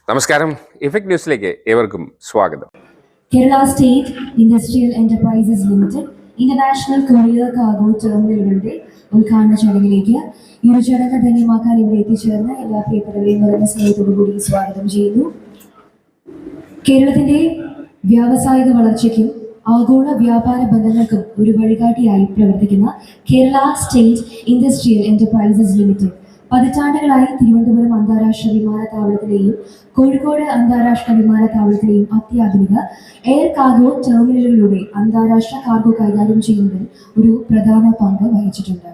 നമസ്കാരം, ഇഫക്ട് ന്യൂസിലേക്ക് ഏവർക്കും സ്വാഗതം. Kerala state industrial enterprises limited international courier cargo ടെർമിനലുകളുടെ ഉദ്ഘാടന ചടങ്ങിലേക്ക് ഈ ഒരു ചടങ്ങ് ധന്യമാക്കാൻ ഇവിടെ എത്തിച്ചേർന്ന എല്ലാ പ്രിയപ്പെട്ടവരെയും നിറഞ്ഞ സ്നേഹത്തോടുകൂടി സ്വാഗതം ചെയ്യുന്നു. കേരളത്തിന്റെ വ്യാവസായിക വളർച്ചയ്ക്കും ആഗോള വ്യാപാര ബന്ധങ്ങൾക്കും ഒരു വഴികാട്ടിയായി പ്രവർത്തിക്കുന്ന Kerala state industrial enterprises limited പതിറ്റാണ്ടുകളായി തിരുവനന്തപുരം അന്താരാഷ്ട്ര വിമാനത്താവളത്തിലെയും കോഴിക്കോട് അന്താരാഷ്ട്ര വിമാനത്താവളത്തിലെയും അത്യാധുനിക എയർ കാർഗോ ടെർമിനലുകളിലൂടെ അന്താരാഷ്ട്ര കാർഗോ കൈകാര്യം ചെയ്യുന്നതിൽ ഒരു പ്രധാന പങ്ക് വഹിച്ചിട്ടുണ്ട്.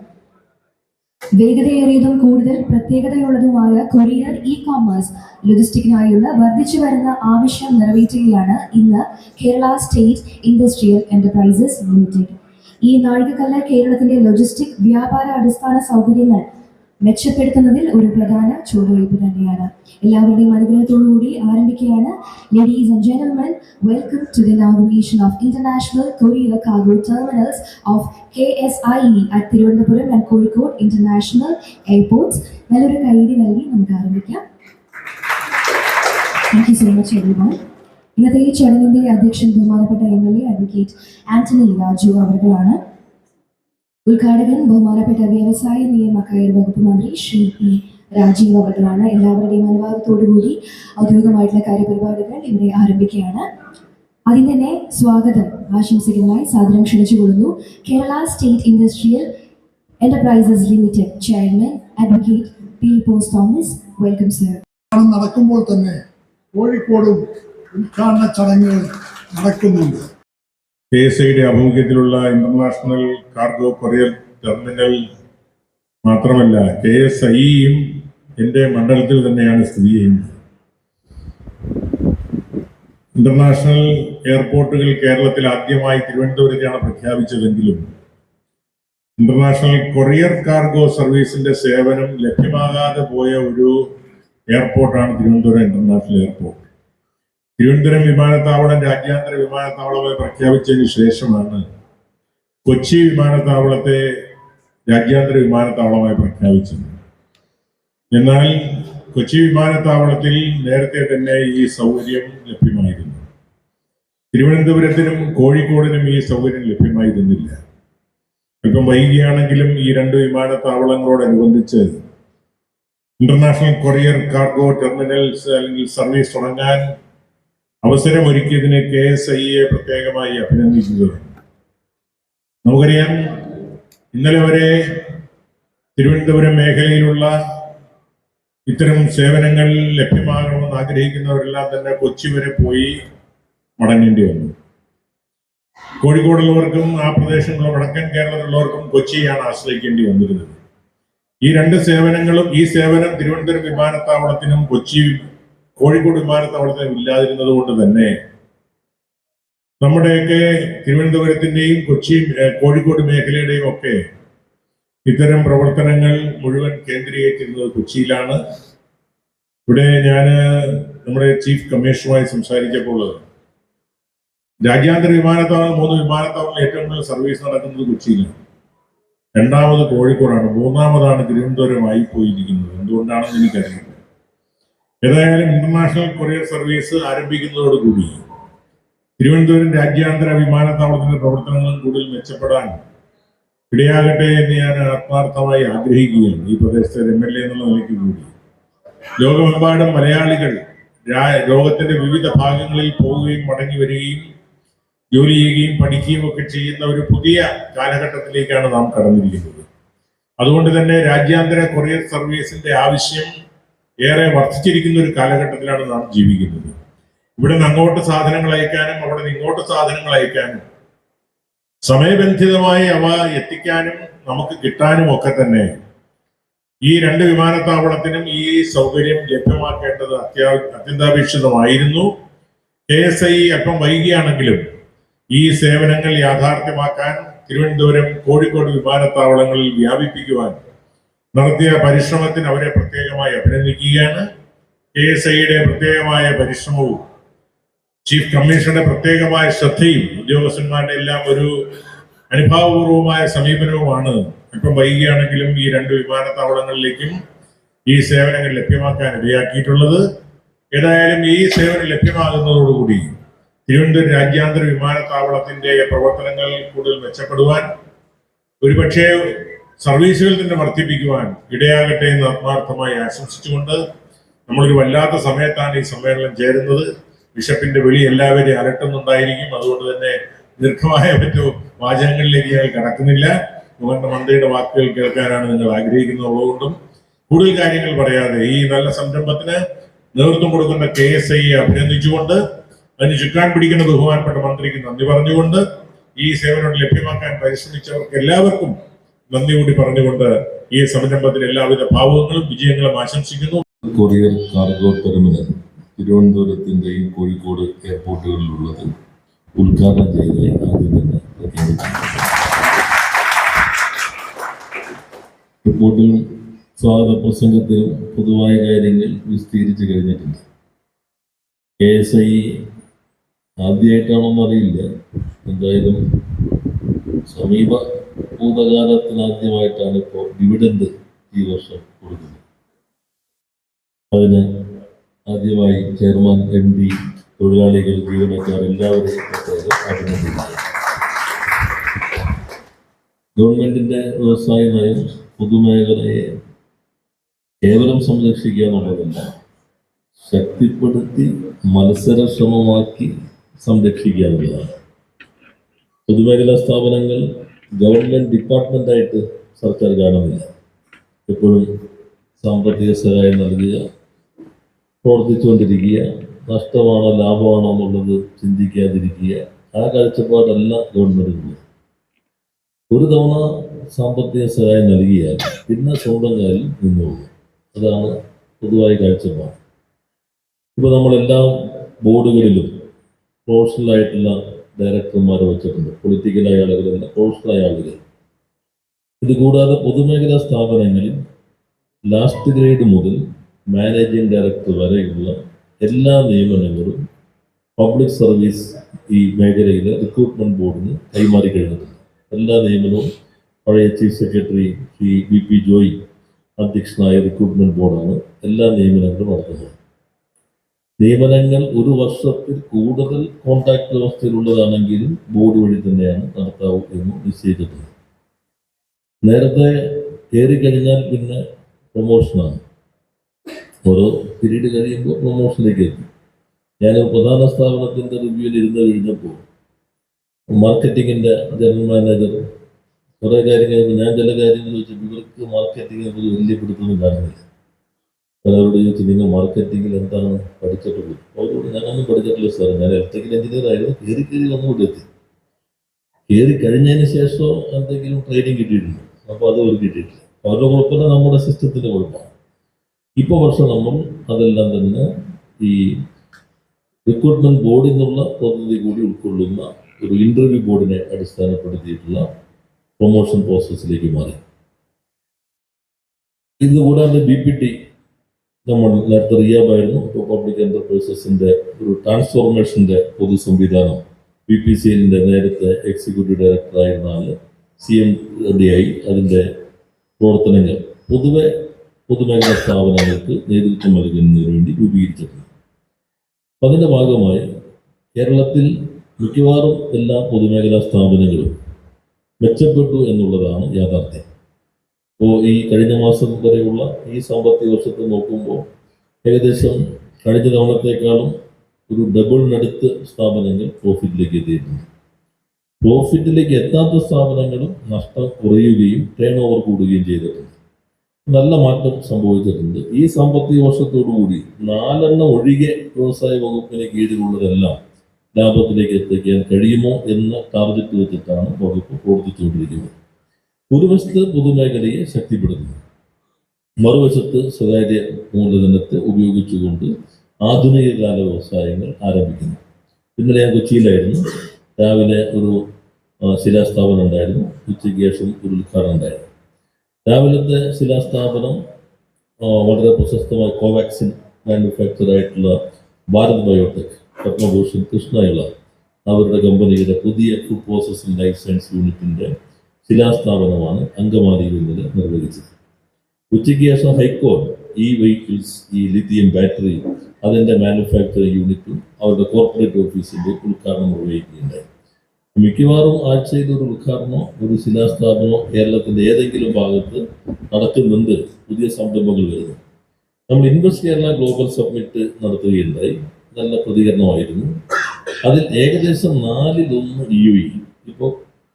വേഗതയേറിയതും കൂടുതൽ പ്രത്യേകതയുള്ളതുമായ കൊറിയർ ഇ കോമേഴ്സ് ലോജിസ്റ്റിക്കിനായുള്ള വർദ്ധിച്ചു വരുന്ന ആവശ്യം നിറവേറ്റുകയാണ് ഇന്ന് Kerala state industrial enterprises limited. ഈ നാഴികക്കല്ല് കേരളത്തിന്റെ ലോജിസ്റ്റിക് വ്യാപാര അടിസ്ഥാന സൗകര്യങ്ങൾ മെച്ചപ്പെടുത്തുന്നതിൽ ഒരു പ്രധാന ചുവടുവയ്പ് തന്നെയാണ്. എല്ലാവരുടെയും അനുഗ്രഹത്തോടുകൂടി ആരംഭിക്കുകയാണ്. Ladies and gentlemen, welcome to the inauguration of international courier cargo terminals of KSIE at Thiruvananthapuram and Kozhikode international airports. നല്ലൊരു കൈയടി നൽകി നമുക്ക് ആരംഭിക്കാം. Thank you so much everyone. ഇന്നത്തെ ഈ ചടങ്ങിന്റെ അധ്യക്ഷൻ ബഹുമാനപ്പെട്ട MLA അഡ്വക്കേറ്റ് ആന്റണി രാജു അവർകളാണ്. ഉദ്ഘാടകൻ ബഹുമാനപ്പെട്ട വ്യവസായ നിയമ കയർ വകുപ്പ് മന്ത്രി ശ്രീ P. രാജീവ് അവർകളാണ്. എല്ലാവരുടെയും അനുവാദത്തോടുകൂടി ഔദ്യോഗികമായിട്ടുള്ള കാര്യപരിപാടികൾ ഇവിടെ ആരംഭിക്കുകയാണ്. ആദ്യം തന്നെ സ്വാഗതം ആശംസിക്കുന്നതിനായി സാദരം ക്ഷണിച്ചുകൊള്ളുന്നു Kerala state industrial enterprises limited chairman advocate P. പോസ് തോമസ്. Welcome sir. നടക്കുമ്പോൾ തന്നെ കോഴിക്കോടും ഉദ്ഘാടന ചടങ്ങുകൾ നടക്കുന്നുണ്ട്. KSIയുടെ ആഭിമുഖ്യത്തിലുള്ള ഇന്റർനാഷണൽ കാർഗോ കൊറിയർ ടെർമിനൽ മാത്രമല്ല KSIയും എൻ്റെ മണ്ഡലത്തിൽ തന്നെയാണ് സ്ഥിതി ചെയ്യുന്നത്. ഇന്റർനാഷണൽ എയർപോർട്ടുകൾ കേരളത്തിൽ ആദ്യമായി തിരുവനന്തപുരത്താണ് പ്രഖ്യാപിച്ചതെങ്കിലും ഇന്റർനാഷണൽ കൊറിയർ കാർഗോ സർവീസിന്റെ സേവനം ലഭ്യമാകാതെ പോയ ഒരു എയർപോർട്ടാണ് തിരുവനന്തപുരം ഇന്റർനാഷണൽ എയർപോർട്ട്. തിരുവനന്തപുരം വിമാനത്താവളം രാജ്യാന്തര വിമാനത്താവളമായി പ്രഖ്യാപിച്ചതിന് ശേഷമാണ് കൊച്ചി വിമാനത്താവളത്തെ രാജ്യാന്തര വിമാനത്താവളമായി പ്രഖ്യാപിച്ചത്. എന്നാൽ കൊച്ചി വിമാനത്താവളത്തിൽ നേരത്തെ തന്നെ ഈ സൗകര്യം ലഭ്യമായിരുന്നു. തിരുവനന്തപുരത്തിനും കോഴിക്കോടിനും ഈ സൗകര്യം ലഭ്യമായിരുന്നില്ല. അല്പം വൈകിയാണെങ്കിലും ഈ രണ്ട് വിമാനത്താവളങ്ങളോടനുബന്ധിച്ച് ഇന്റർനാഷണൽ കൊറിയർ കാർഗോ ടെർമിനൽസ് അല്ലെങ്കിൽ സർവീസ് തുടങ്ങാൻ അവസരമൊരുക്കിയതിന് KSIയെ പ്രത്യേകമായി അഭിനന്ദിക്കുകയാണ്. നമുക്കറിയാം, ഇന്നലെ വരെ തിരുവനന്തപുരം മേഖലയിലുള്ള ഇത്തരം സേവനങ്ങൾ ലഭ്യമാകണമെന്ന് ആഗ്രഹിക്കുന്നവരെല്ലാം തന്നെ കൊച്ചി വരെ പോയി മടങ്ങേണ്ടി വന്നു. കോഴിക്കോടുള്ളവർക്കും ആ പ്രദേശങ്ങളിലും വടക്കൻ കേരളത്തിലുള്ളവർക്കും കൊച്ചിയാണ് ആശ്രയിക്കേണ്ടി വന്നിരുന്നത്. ഈ രണ്ട് സേവനങ്ങളും ഈ സേവനം തിരുവനന്തപുരം വിമാനത്താവളത്തിനും കോഴിക്കോട് വിമാനത്താവളത്തിനും ഇല്ലാതിരുന്നത് കൊണ്ട് തന്നെ നമ്മുടെയൊക്കെ തിരുവനന്തപുരത്തിന്റെയും കോഴിക്കോട് മേഖലയുടെയും ഒക്കെ ഇത്തരം പ്രവർത്തനങ്ങൾ മുഴുവൻ കേന്ദ്രീകരിച്ചിരുന്നത് കൊച്ചിയിലാണ്. ഇവിടെ ഞാൻ നമ്മുടെ ചീഫ് കമ്മീഷണറുമായി സംസാരിച്ചപ്പോൾ രാജ്യാന്തര വിമാനത്താവളം 3 വിമാനത്താവളങ്ങൾ ഏറ്റവും കൂടുതൽ സർവീസ് നടക്കുന്നത് കൊച്ചിയിലാണ്. രണ്ടാമത് കോഴിക്കോടാണ്. മൂന്നാമതാണ് തിരുവനന്തപുരമായി പോയിരിക്കുന്നത്. എന്തുകൊണ്ടാണെന്ന് എനിക്കറിയില്ല. ഏതായാലും ഇന്റർനാഷണൽ കൊറിയർ സർവീസ് ആരംഭിക്കുന്നതോടുകൂടി തിരുവനന്തപുരം രാജ്യാന്തര വിമാനത്താവളത്തിന്റെ പ്രവർത്തനങ്ങളും കൂടുതൽ മെച്ചപ്പെടാൻ ഇടയാകട്ടെ എന്ന് ഞാൻ ആത്മാർത്ഥമായി ആഗ്രഹിക്കുകയാണ്. ഈ പ്രദേശത്തെ MLA എന്നുള്ള നിലയ്ക്ക് കൂടി ലോകമെമ്പാടും മലയാളികൾ ലോകത്തിന്റെ വിവിധ ഭാഗങ്ങളിൽ പോവുകയും മടങ്ങി വരികയും ജോലി ചെയ്യുകയും പഠിക്കുകയും ഒക്കെ ചെയ്യുന്ന ഒരു പുതിയ കാലഘട്ടത്തിലേക്കാണ് നാം കടന്നിരിക്കുന്നത്. അതുകൊണ്ട് തന്നെ രാജ്യാന്തര കൊറിയർ സർവീസിന്റെ ആവശ്യം ഏറെ വർദ്ധിച്ചിരിക്കുന്ന ഒരു കാലഘട്ടത്തിലാണ് നാം ജീവിക്കുന്നത്. ഇവിടെ നിന്ന് അങ്ങോട്ട് സാധനങ്ങൾ അയക്കാനും അവിടെ നിന്ന് ഇങ്ങോട്ട് സാധനങ്ങൾ അയക്കാനും സമയബന്ധിതമായി അവ എത്തിക്കാനും നമുക്ക് കിട്ടാനും ഒക്കെ തന്നെ ഈ രണ്ട് വിമാനത്താവളത്തിനും ഈ സൗകര്യം ലഭ്യമാക്കേണ്ടത് അത്യന്താപേക്ഷിതമായിരുന്നു. KSI അല്പം വൈകിയാണെങ്കിലും ഈ സേവനങ്ങൾ യാഥാർത്ഥ്യമാക്കാൻ തിരുവനന്തപുരം കോഴിക്കോട് വിമാനത്താവളങ്ങളിൽ വ്യാപിപ്പിക്കുവാൻ നടത്തിയ പരിശ്രമത്തിന് അവരെ പ്രത്യേകമായി അഭിനന്ദിക്കുകയാണ്. KSIയുടെ പ്രത്യേകമായ പരിശ്രമവും ചീഫ് കമ്മീഷണറുടെ പ്രത്യേകമായ ശ്രദ്ധയും ഉദ്യോഗസ്ഥന്മാരുടെ എല്ലാം ഒരു അനുഭാവപൂർവമായ സമീപനവുമാണ് അല്പം വൈകിയാണെങ്കിലും ഈ രണ്ട് വിമാനത്താവളങ്ങളിലേക്കും ഈ സേവനങ്ങൾ ലഭ്യമാക്കാൻ ഇടയാക്കിയിട്ടുള്ളത്. ഏതായാലും ഈ സേവനം ലഭ്യമാകുന്നതോടുകൂടി തിരുവനന്തപുരം രാജ്യാന്തര വിമാനത്താവളത്തിന്റെ പ്രവർത്തനങ്ങൾ കൂടുതൽ മെച്ചപ്പെടുവാൻ, ഒരുപക്ഷെ സർവീസുകൾ തന്നെ വർദ്ധിപ്പിക്കുവാൻ ഇടയാകട്ടെ എന്ന് ആത്മാർത്ഥമായി ആശംസിച്ചുകൊണ്ട്, നമ്മളൊരു വല്ലാത്ത സമയത്താണ് ഈ സമ്മേളനം ചേരുന്നത്. ബിഷപ്പിന്റെ വിളി എല്ലാവരെയും അലട്ടുന്നുണ്ടായിരിക്കും. അതുകൊണ്ട് തന്നെ ദീർഘമായ മറ്റു വാചകങ്ങളിലേക്ക് ഞങ്ങൾ കടക്കുന്നില്ല. മന്ത്രിയുടെ വാക്കുകൾ കേൾക്കാനാണ് നിങ്ങൾ ആഗ്രഹിക്കുന്നതുകൊണ്ടും കൂടുതൽ കാര്യങ്ങൾ പറയാതെ ഈ നല്ല സംരംഭത്തിന് നേതൃത്വം കൊടുക്കുന്ന KSI അഭിനന്ദിച്ചുകൊണ്ട്, അതിന് ചുക്കാൻ പിടിക്കുന്ന ബഹുമാനപ്പെട്ട മന്ത്രിക്ക് നന്ദി പറഞ്ഞുകൊണ്ട്, ഈ സേവനം ലഭ്യമാക്കാൻ പരിശ്രമിച്ചവർക്ക് എല്ലാവർക്കും നന്ദി കൂടി പറഞ്ഞുകൊണ്ട് ഈ സംരംഭത്തിൽ എല്ലാവിധ ഭാവുകങ്ങളും വിജയങ്ങളും ആശംസിക്കുന്നു. കൊറിയർ കാർഗോ ടെർമിനൽ തിരുവനന്തപുരത്തിന്റെയും കോഴിക്കോട് എയർപോർട്ടുകളിലുള്ളത് ഉദ്ഘാടനം ചെയ്തതായി ആദ്യം തന്നെ പ്രഖ്യാപിച്ചു. റിപ്പോർട്ടിലും സ്വാഗത പ്രസംഗത്തിലും പൊതുവായ കാര്യങ്ങൾ വിസ്തീരിച്ചു കഴിഞ്ഞിട്ടുണ്ട്. KSI ആദ്യമായിട്ടാണോന്ന് അറിയില്ല, എന്തായാലും സമീപ ഭൂതകാലത്തിനാദ്യമായിട്ടാണ് ഇപ്പോൾ ഡിവിഡൻഡ് ഈ വർഷം കൊടുക്കുന്നത്. അതിന് ആദ്യമായി ചെയർമാൻ, MD, തൊഴിലാളികൾ, ജീവനക്കാർ എല്ലാവരെയും അഭിനന്ദിക്കുന്നു. ഗവൺമെന്റിന്റെ വ്യവസായ നയം പൊതുമേഖലയെ കേവലം സംരക്ഷിക്കുക എന്നുള്ളതല്ല, ശക്തിപ്പെടുത്തി മത്സരക്ഷമമാക്കി സംരക്ഷിക്കുക എന്നുള്ളതാണ്. പൊതുമേഖലാ സ്ഥാപനങ്ങൾ ഗവൺമെന്റ് ഡിപ്പാർട്ട്മെന്റായിട്ട് സർക്കാർ കാണുന്നില്ല. എപ്പോഴും സാമ്പത്തിക സഹായം നൽകുക, പ്രവർത്തിച്ചുകൊണ്ടിരിക്കുക, നഷ്ടമാണോ ലാഭമാണോ എന്നുള്ളത് ചിന്തിക്കാതിരിക്കുക, ആ കാഴ്ചപ്പാടല്ല ഗവൺമെന്റിനുള്ളത്. ഒരു തവണ സാമ്പത്തിക സഹായം നൽകിയാൽ പിന്നെ സ്വന്തം കാലിൽ നിന്നുപോകും. അതാണ് പൊതുവായ കാഴ്ചപ്പാട്. ഇപ്പോൾ നമ്മളെല്ലാ ബോർഡുകളിലും പ്രൊഫഷണലായിട്ടുള്ള ഡയറക്ടർമാരെ വെച്ചിട്ടുണ്ട്. പൊളിറ്റിക്കലായ ആളുകളല്ല, പ്രൊഫഷണലായ ആളുകൾ. ഇത് കൂടാതെ പൊതുമേഖലാ സ്ഥാപനങ്ങളിൽ ലാസ്റ്റ് ഗ്രേഡ് മുതൽ മാനേജിംഗ് ഡയറക്ടർ വരെയുള്ള എല്ലാ നിയമനങ്ങളും പബ്ലിക് സർവീസ് ഈ മേഖലയിലെ റിക്രൂട്ട്മെന്റ് ബോർഡിന് കൈമാറി കഴിഞ്ഞിട്ടുണ്ട്. എല്ലാ നിയമനവും പഴയ chief secretary Shri BP Joy അധ്യക്ഷനായ റിക്രൂട്ട്മെന്റ് ബോർഡാണ് എല്ലാ നിയമനങ്ങളും നടത്തുന്നത്. നിയമനങ്ങൾ ഒരു വർഷത്തിൽ കൂടുതൽ കോൺട്രാക്ട് വ്യവസ്ഥയിലുള്ളതാണെങ്കിലും ബോർഡ് വഴി തന്നെയാണ് നടത്താവൂ എന്ന് നിശ്ചയിച്ചിട്ടുണ്ട്. നേരത്തെ കയറി കഴിഞ്ഞാൽ പിന്നെ പ്രൊമോഷനാണ്. ഓരോ പീരീഡ് കഴിയുമ്പോൾ പ്രൊമോഷനിലേക്ക് എത്തും. ഞാൻ പ്രധാന സ്ഥാപനത്തിൻ്റെ റിവ്യൂവിൽ ഇരുന്ന് കഴിഞ്ഞപ്പോൾ മാർക്കറ്റിങ്ങിൻ്റെ ജനറൽ മാനേജർ കുറേ കാര്യങ്ങൾ, ഞാൻ ചില കാര്യങ്ങൾ ചോദിച്ചപ്പോൾ ഇവർക്ക് മാർക്കറ്റിങ്ങിനെ കുറിച്ച് വലിയ പിടുത്തൊന്നും കാണുന്നില്ല. അവരോട് ചോദിച്ചു, നിങ്ങൾ മാർക്കറ്റിങ്ങിൽ എന്താണ് പഠിച്ചിട്ടുള്ളത്? അവരോട് ഞാനൊന്നും പഠിച്ചിട്ടില്ല സാർ, ഞാൻ ഇലക്ട്രിക്കൽ എഞ്ചിനീയർ ആയിരുന്നു. കയറി ഒന്നുകൂടി എത്തി. കയറി കഴിഞ്ഞതിന് ശേഷം എന്തെങ്കിലും ട്രെയിനിങ് കിട്ടിയിട്ടുണ്ട്. അപ്പോൾ അത് ഒരു കിട്ടിയിട്ടില്ല. അവരുടെ കുഴപ്പമില്ല, നമ്മുടെ സിസ്റ്റത്തിൻ്റെ കുഴപ്പമാണ്. ഇപ്പോൾ പക്ഷെ നമ്മൾ അതെല്ലാം തന്നെ ഈ റിക്രൂട്ട്മെന്റ് ബോർഡിൽ നിന്നുള്ള പദ്ധതി കൂടി ഉൾക്കൊള്ളുന്ന ഒരു ഇന്റർവ്യൂ ബോർഡിനെ അടിസ്ഥാനപ്പെടുത്തിയിട്ടുള്ള പ്രൊമോഷൻ പ്രോസസ്സിലേക്ക് മാറി. ഇതുകൂടാതെ BPT നമ്മൾ നേരത്തെ റിയാബായിരുന്നു. ഇപ്പോൾ പബ്ലിക് എന്റർപ്രൈസസിന്റെ ഒരു ട്രാൻസ്ഫോർമേഷന്റെ പൊതു സംവിധാനം BPCLന്റെ നേരത്തെ എക്സിക്യൂട്ടീവ് ഡയറക്ടറായിരുന്ന ആള് CMD ആയി അതിൻ്റെ പ്രവർത്തനങ്ങൾ പൊതുവെ പൊതുമേഖലാ സ്ഥാപനങ്ങൾക്ക് നേതൃത്വം നൽകുന്നതിന് വേണ്ടി രൂപീകരിച്ചിട്ടുണ്ട്. അതിൻ്റെ ഭാഗമായി കേരളത്തിൽ മിക്കവാറും എല്ലാ പൊതുമേഖലാ സ്ഥാപനങ്ങളും മെച്ചപ്പെട്ടു എന്നുള്ളതാണ് യാഥാർത്ഥ്യം. അപ്പോൾ ഈ കഴിഞ്ഞ മാസം വരെയുള്ള ഈ സാമ്പത്തിക വർഷത്തെ നോക്കുമ്പോൾ ഏകദേശം കഴിഞ്ഞ തവണത്തേക്കാളും ഒരു ഡബിളിനടുത്ത് സ്ഥാപനങ്ങൾ പ്രോഫിറ്റിലേക്ക് എത്തിയിട്ടുണ്ട്. പ്രോഫിറ്റിലേക്ക് എത്താത്ത സ്ഥാപനങ്ങളും നഷ്ടം കുറയുകയും ടേൺ ഓവർ കൂടുകയും ചെയ്തിട്ടുണ്ട്. നല്ല മാറ്റം സംഭവിച്ചിട്ടുണ്ട്. ഈ സാമ്പത്തിക വർഷത്തോടുകൂടി 4 ഒഴികെ വ്യവസായ വകുപ്പിന് കീഴിലുള്ളതെല്ലാം ലാഭത്തിലേക്ക് എത്തിക്കാൻ കഴിയുമോ എന്ന ടാർഗറ്റ് വെച്ചിട്ടാണ് വകുപ്പ് പ്രവർത്തിച്ചുകൊണ്ടിരിക്കുന്നത്. ഒരു വശത്ത് പൊതുമേഖലയെ ശക്തിപ്പെടുത്തുന്നു, മറുവശത്ത് സ്വകാര്യ മൂലധനത്തെ ഉപയോഗിച്ചുകൊണ്ട് ആധുനിക കാല വ്യവസായങ്ങൾ ആരംഭിക്കുന്നു. ഇന്നലെ ഞാൻ കൊച്ചിയിലായിരുന്നു. രാവിലെ ഒരു ശിലാസ്ഥാപനം ഉണ്ടായിരുന്നു, ഉച്ചയ്ക്ക് ശേഷം ഒരു ഉദ്ഘാടനം ഉണ്ടായിരുന്നു. രാവിലത്തെ ശിലാസ്ഥാപനം വളരെ പ്രശസ്തമായ കോവാക്സിൻ മാനുഫാക്ചർ ആയിട്ടുള്ള ഭാരത് ബയോടെക് പത്മഭൂഷൺ കൃഷ്ണയുള്ള അവരുടെ കമ്പനിയുടെ പുതിയ ഫുഡ് പ്രോസസ്സിംഗ് ലൈഫ് സയൻസ് യൂണിറ്റിന്റെ ശിലാസ്ഥാപനമാണ് അങ്കമാലിയിൽ ഇന്നലെ നിർവഹിച്ചത്. ഉച്ചയ്ക്ക് ശേഷം ഹൈക്കോടതി ഇ വെഹിക്കിൾസ്, ഈ ലിഥിയം ബാറ്ററി അതിൻ്റെ മാനുഫാക്ചറിങ് യൂണിറ്റും അവരുടെ കോർപ്പറേറ്റ് ഓഫീസിൻ്റെ ഉദ്ഘാടനം നിർവഹിക്കുകയുണ്ടായി. മിക്കവാറും ആഴ്ചയിൽ ഒരു ഉദ്ഘാടനമോ ഒരു ശിലാസ്ഥാപനമോ കേരളത്തിൻ്റെ ഏതെങ്കിലും ഭാഗത്ത് നടക്കുന്നുണ്ട്. പുതിയ സംരംഭങ്ങൾ വരുന്നു. നമ്മൾ ഇൻവെസ്റ്റ് കേരള ഗ്ലോബൽ സബ്മിറ്റ് നടത്തുകയുണ്ടായി. നല്ല പ്രതികരണമായിരുന്നു. അതിൽ ഏകദേശം 4/1 UAE ഇപ്പോൾ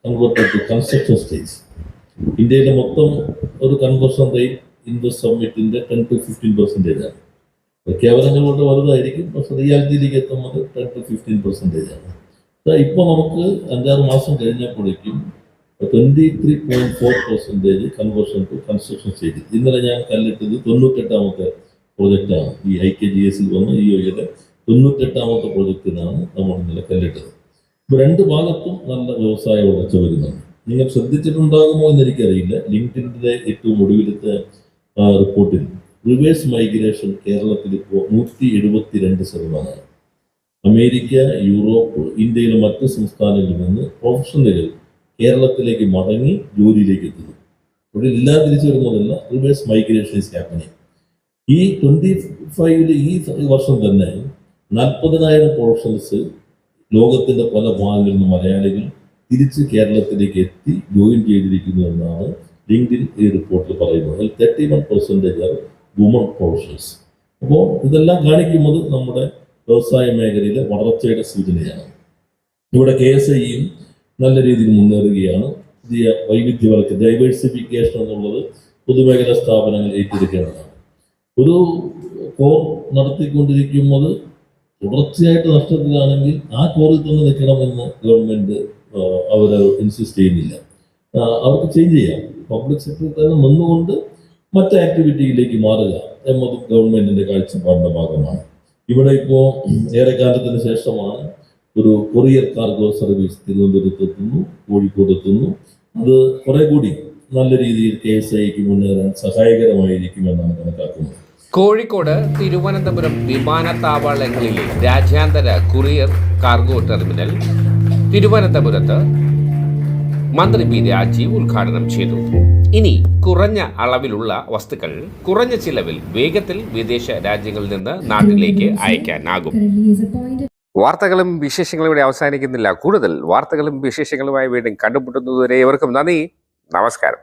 കൺവേർട്ടഡ് ടു കൺസ്ട്രക്ഷൻ സ്റ്റേജ്. ഇന്ത്യയിലെ മൊത്തം ഒരു കൺവേർഷൻ റേറ്റ് ഇൻവെസ്റ്റ് സബ്മിറ്റിൻ്റെ 10 to 15% ആണ്. പ്രഖ്യാപനങ്ങൾ കൊണ്ട് വലുതായിരിക്കും, പക്ഷെ റിയാലിറ്റിയിലേക്ക് എത്തുന്നത് 10 to 15% ആണ്. ഇപ്പോൾ നമുക്ക് 5-6 മാസം കഴിഞ്ഞപ്പോഴേക്കും 23.4% കൺവേർഷൻ ടു കൺസ്ട്രക്ഷൻ സ്റ്റേജ്. ഇന്നലെ ഞാൻ കല്ലിട്ടത് 98ാമത്തെ പ്രോജക്റ്റാണ്. ഈ IKGS വന്ന EOയുടെ 98ാമത്തെ പ്രോജക്റ്റിനാണ് നമ്മൾ ഇന്നലെ കല്ലിട്ടത്. ഇപ്പോൾ 2 ഭാഗത്തും നല്ല വ്യവസായ വളർച്ച വരുന്നുണ്ട്. നിങ്ങൾ ശ്രദ്ധിച്ചിട്ടുണ്ടാകുമോ എന്നെനിക്കറിയില്ല. ലിങ്ക്ഡിൻ്റെ ഏറ്റവും ഒടുവിലത്തെ റിപ്പോർട്ടിൽ റിവേഴ്സ് മൈഗ്രേഷൻ കേരളത്തിൽ ഇപ്പോൾ 172%. അമേരിക്ക, യൂറോപ്പ്, ഇന്ത്യയിലെ മറ്റ് സംസ്ഥാനങ്ങളിൽ നിന്ന് പ്രൊഫഷണലുകൾ കേരളത്തിലേക്ക് മടങ്ങി ജോലിയിലേക്ക് എത്തുന്നു. ഇവിടെ എല്ലാം തിരിച്ചു വരുന്നതല്ല, റിവേഴ്സ് മൈഗ്രേഷൻ ഈസ് ഹാപ്പനിങ്. ഈ 25 ഈ വർഷം തന്നെ 40,000 പ്രൊഫഷണൽസ് ലോകത്തിൻ്റെ പല ഭാഗങ്ങളിൽ നിന്ന് മലയാളികൾ തിരിച്ച് കേരളത്തിലേക്ക് എത്തി ജോയിൻ ചെയ്തിരിക്കുന്നു എന്നാണ് ലിങ്ക്ഡിൻ ഈ റിപ്പോർട്ടിൽ പറയുന്നത്. അതിൽ 31% ആർ വുമൺ പ്രൊഫഷണൽസ്. അപ്പോൾ ഇതെല്ലാം കാണിക്കുന്നത് നമ്മുടെ വ്യവസായ മേഖലയിലെ വളർച്ചയുടെ സൂചനയാണ്. ഇവിടെ KSIയും നല്ല രീതിയിൽ മുന്നേറുകയാണ്. പുതിയ വൈവിധ്യവൽക്കരണം, ഡൈവേഴ്സിഫിക്കേഷൻ എന്നുള്ളത് പൊതുമേഖലാ സ്ഥാപനങ്ങൾ ഏറ്റെടുക്കേണ്ടതാണ്. ഒരു കോർ നടത്തിക്കൊണ്ടിരിക്കുന്നത് തുടർച്ചയായിട്ട് നഷ്ടത്തിലാണെങ്കിൽ ആ കോറിൽ തന്നെ നിൽക്കണമെന്ന് ഗവൺമെൻറ് അവർ ഇൻസിസ്റ്റ് ചെയ്യുന്നില്ല. അവർക്ക് ചേഞ്ച് ചെയ്യാം. പബ്ലിക് സെക്ടറിൽ തന്നെ നിന്നുകൊണ്ട് മറ്റ് ആക്ടിവിറ്റിയിലേക്ക് മാറുക എന്നതും ഗവൺമെൻറ്റിൻ്റെ കാഴ്ചപ്പാടിൻ്റെ ഭാഗമാണ്. ഇവിടെ ഇപ്പോൾ ഏറെക്കാലത്തിന് ശേഷമാണ് ഒരു കൊറിയർ കാർഗോ സർവീസ് തിരുവനന്തപുരത്ത് എത്തുന്നു, കോഴിക്കോട് എത്തുന്നു. അത് കുറെ കൂടി നല്ല രീതിയിൽ KSIക്ക് മുന്നേറാൻ സഹായകരമായിരിക്കുമെന്നാണ് കണക്കാക്കുന്നത്. കോഴിക്കോട്, തിരുവനന്തപുരം വിമാനത്താവളങ്ങളിലെ രാജ്യാന്തര കൊറിയർ കാർഗോ ടെർമിനൽ തിരുവനന്തപുരത്ത് മന്ത്രി പി രാജീവ് ഉദ്ഘാടനം ചെയ്തു. ഇനി കുറഞ്ഞ അളവിലുള്ള വസ്തുക്കൾ കുറഞ്ഞ ചിലവിൽ വേഗത്തിൽ വിദേശ രാജ്യങ്ങളിൽ നിന്ന് നാട്ടിലേക്ക് അയക്കാനാകും. വാർത്തകളും വിശേഷങ്ങളും ഇവിടെ അവസാനിക്കുന്നില്ല. കൂടുതൽ വാർത്തകളും വിശേഷങ്ങളുമായി വീണ്ടും കണ്ടുമുട്ടുന്നതുവരെ ഏവർക്കും നന്ദി, നമസ്കാരം.